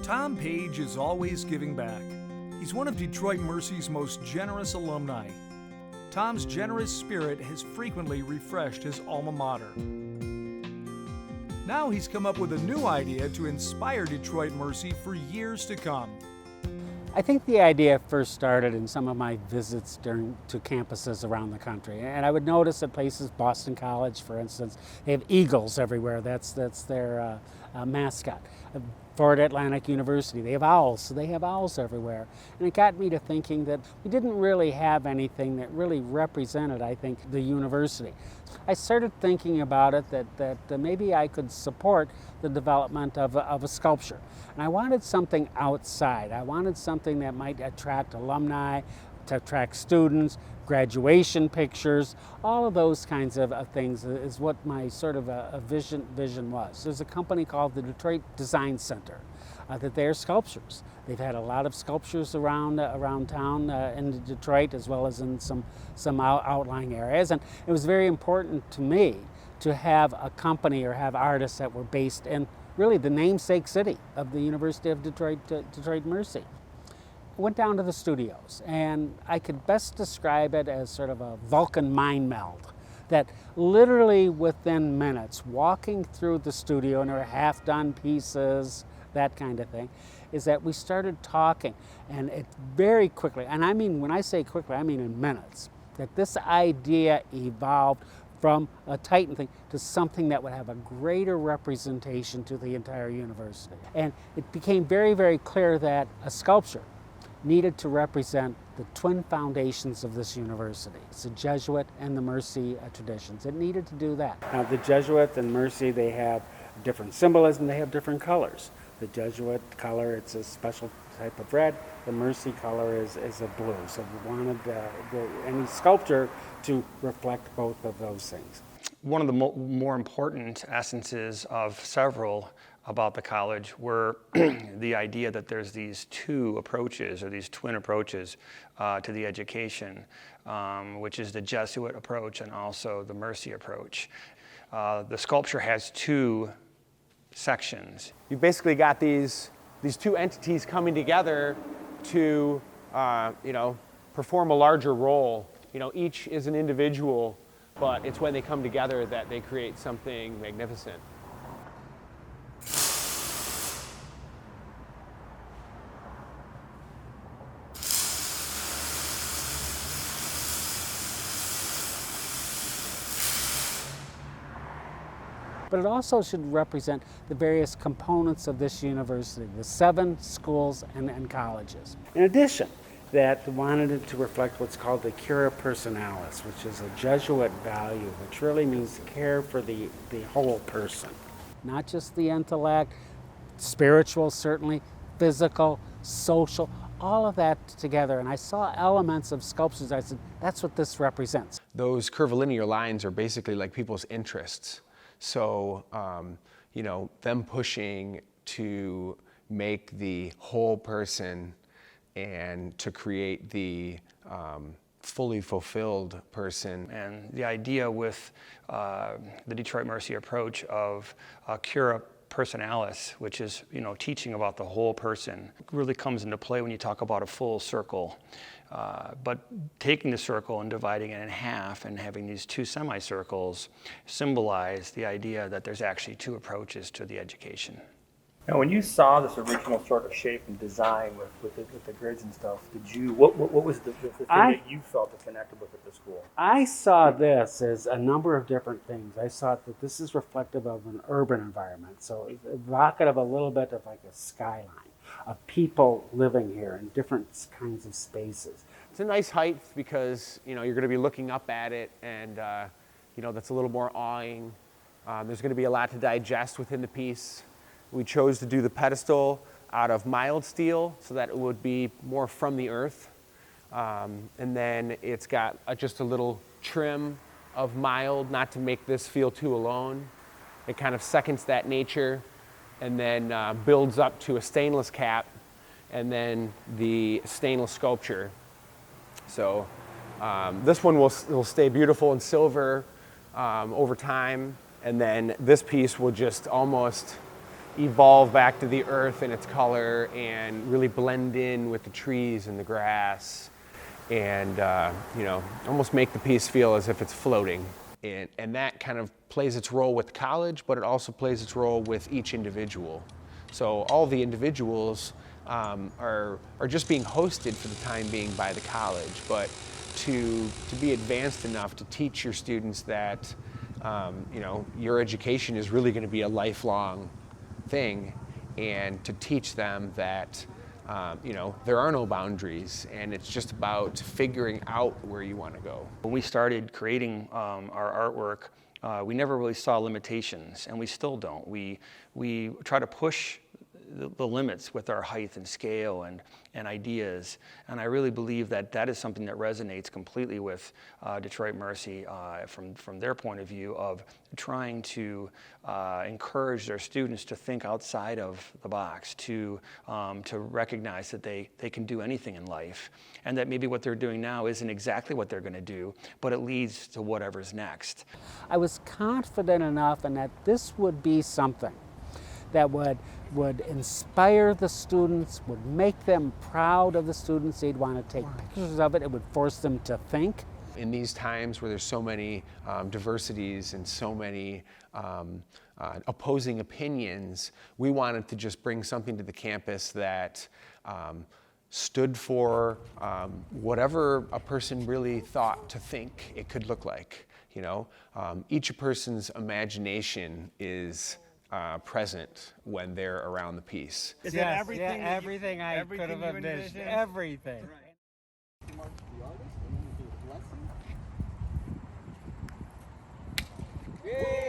Tom Page is always giving back. He's one of Detroit Mercy's most generous alumni. Tom's generous spirit has frequently refreshed his alma mater. Now he's come up with a new idea to inspire Detroit Mercy for years to come. I think the idea first started in some of my visits to campuses around the country. And I would notice at places, Boston College, for instance, they have eagles everywhere. That's their mascot. Florida Atlantic University, they have owls, so they have owls everywhere. And it got me to thinking that we didn't really have anything that really represented, I think, the university. I started thinking about it that maybe I could support the development of a sculpture. And I wanted something outside. I wanted something that might attract alumni, to attract students, graduation pictures, all of those kinds of things is what my sort of a vision was. There's a company called the Detroit Design Center that they're sculptures. They've had a lot of sculptures around town in Detroit, as well as in some outlying areas. And it was very important to me to have a company or have artists that were based in really the namesake city of the University of Detroit, Detroit Mercy. Went down to the studios, and I could best describe it as sort of a Vulcan mind meld, that literally within minutes, walking through the studio, and there were half-done pieces, that kind of thing, is that we started talking, and it very quickly, and I mean, when I say quickly, I mean in minutes, that this idea evolved from a Titan thing to something that would have a greater representation to the entire university. And it became very, very clear that a sculpture needed to represent the twin foundations of this university. It's the Jesuit and the Mercy traditions. It needed to do that. Now the Jesuit and Mercy, they have different symbolism, they have different colors. The Jesuit color, it's a special type of red. The Mercy color is a blue. So we wanted any sculpture to reflect both of those things. One of the more important essences of several about the college were the idea that there's these two approaches, or these twin approaches to the education, which is the Jesuit approach and also the Mercy approach. The sculpture has two sections. You basically got these two entities coming together to perform a larger role. Each is an individual, but it's when they come together that they create something magnificent. But it also should represent the various components of this university, the 7 schools and colleges. In addition, that wanted it to reflect what's called the cura personalis, which is a Jesuit value, which really means care for the whole person. Not just the intellect, spiritual certainly, physical, social, all of that together. And I saw elements of sculptures, I said, that's what this represents. Those curvilinear lines are basically like people's interests. So, them pushing to make the whole person and to create the fully fulfilled person. And the idea with the Detroit Mercy approach of cura personalis, which is teaching about the whole person, really comes into play when you talk about a full circle. But taking the circle and dividing it in half and having these two semicircles symbolize the idea that there's actually two approaches to the education. Now, when you saw this original sort of shape and design with the grids and stuff, what was the thing that you felt that connected with at the school? I saw this as a number of different things. I saw that this is reflective of an urban environment, so it's evocative a little bit of like a skyline of people living here in different kinds of spaces. It's a nice height because you're going to be looking up at it, and that's a little more awing. There's going to be a lot to digest within the piece. We chose to do the pedestal out of mild steel so that it would be more from the earth. And then it's got just a little trim of mild, not to make this feel too alone. It kind of seconds that nature, and then builds up to a stainless cap, and then the stainless sculpture. So this one will stay beautiful in silver over time, and then this piece will just almost evolve back to the earth and its color and really blend in with the trees and the grass and, you know, almost make the piece feel as if it's floating. And that kind of plays its role with college, but it also plays its role with each individual. So all the individuals are just being hosted for the time being by the college, but to be advanced enough to teach your students that you know, your education is really going to be a lifelong thing, and to teach them that you know, there are no boundaries, and it's just about figuring out where you want to go. When we started creating our artwork, we never really saw limitations, and we still don't. We try to push the limits with our height and scale and ideas, and I really believe that that is something that resonates completely with Detroit Mercy from their point of view of trying to encourage their students to think outside of the box, to recognize that they can do anything in life, and that maybe what they're doing now isn't exactly what they're going to do, but it leads to whatever's next. I was confident enough in that this would be something that would inspire the students, would make them proud of the students. They'd want to take pictures of it. It would force them to think. In these times where there's so many diversities and so many opposing opinions, we wanted to just bring something to the campus that stood for whatever a person really thought to think it could look like. You know, each person's imagination is present when they're around the piece. Is that everything? Yeah, everything I could have envisioned. Everything. Right.